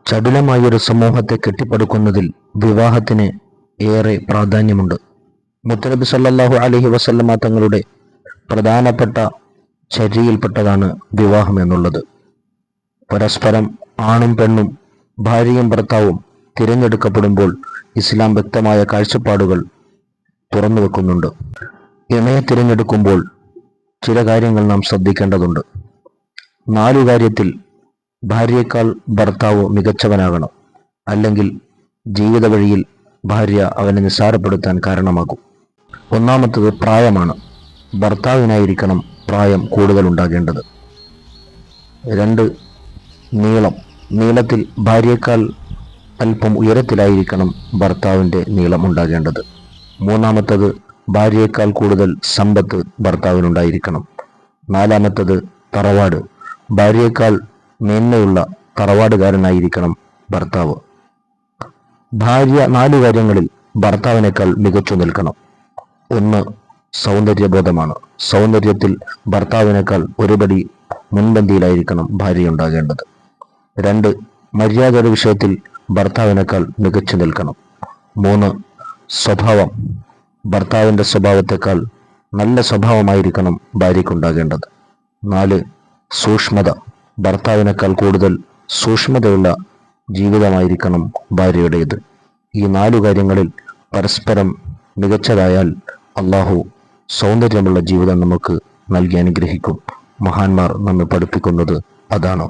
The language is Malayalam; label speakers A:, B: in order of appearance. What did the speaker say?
A: ചടുലമായൊരു സമൂഹത്തെ കെട്ടിപ്പടുക്കുന്നതിൽ വിവാഹത്തിന് ഏറെ പ്രാധാന്യമുണ്ട്. മുത്തനബി സല്ലല്ലാഹു അലൈഹി വസല്ലമ തങ്ങളുടെ പ്രധാനപ്പെട്ട ചര്യയിൽപ്പെട്ടതാണ് വിവാഹം എന്നുള്ളത്. പരസ്പരം ആണും പെണ്ണും ഭാര്യയും ഭർത്താവും തിരഞ്ഞെടുക്കപ്പെടുമ്പോൾ ഇസ്ലാം വ്യക്തമായ കാഴ്ചപ്പാടുകൾ തുറന്നു വെക്കുന്നുണ്ട്. ഇണയെ തിരഞ്ഞെടുക്കുമ്പോൾ ചില കാര്യങ്ങൾ നാം ശ്രദ്ധിക്കേണ്ടതുണ്ട്. 4 കാര്യത്തിൽ ഭാര്യയേക്കാൾ ഭർത്താവ് മികച്ചവനാകണം, അല്ലെങ്കിൽ ജീവിത വഴിയിൽ ഭാര്യ അവനെ നിസ്സാരപ്പെടുത്താൻ കാരണമാകും. ഒന്നാമത്തത് പ്രായമാണ്. ഭർത്താവിനായിരിക്കണം പ്രായം കൂടുതൽ ഉണ്ടാകേണ്ടത്. 2, നീളത്തിൽ ഭാര്യയേക്കാൾ അല്പം ഉയരത്തിലായിരിക്കണം ഭർത്താവിൻ്റെ നീളം ഉണ്ടാകേണ്ടത്. 3, ഭാര്യയേക്കാൾ കൂടുതൽ സമ്പത്ത് ഭർത്താവിനുണ്ടായിരിക്കണം. 4, തറവാട്. ഭാര്യയേക്കാൾ മേന്മയുള്ള തറവാടുകാരനായിരിക്കണം ഭർത്താവ്. ഭാര്യ 4 കാര്യങ്ങളിൽ ഭർത്താവിനേക്കാൾ മികച്ചു നിൽക്കണം. 1, സൗന്ദര്യബോധമാണ്. സൗന്ദര്യത്തിൽ ഭർത്താവിനേക്കാൾ ഒരുപടി മുൻപന്തിയിലായിരിക്കണം ഭാര്യ ഉണ്ടാകേണ്ടത്. 2, മര്യാദയുടെ വിഷയത്തിൽ ഭർത്താവിനേക്കാൾ മികച്ചു നിൽക്കണം. 3, സ്വഭാവം. ഭർത്താവിൻ്റെ സ്വഭാവത്തെക്കാൾ നല്ല സ്വഭാവമായിരിക്കണം ഭാര്യയ്ക്കുണ്ടാകേണ്ടത്. 4, സൂക്ഷ്മത. ഭർത്താവിനേക്കാൾ കൂടുതൽ സൂക്ഷ്മതയുള്ള ജീവിതമായിരിക്കണം ഭാര്യയുടേത്. ഈ 4 കാര്യങ്ങളിൽ പരസ്പരം മികച്ചതായാൽ അള്ളാഹു സൗന്ദര്യമുള്ള ജീവിതം നമുക്ക് നൽകി അനുഗ്രഹിക്കും. മഹാന്മാർ നമ്മെ പഠിപ്പിക്കുന്നത് അതാണ്.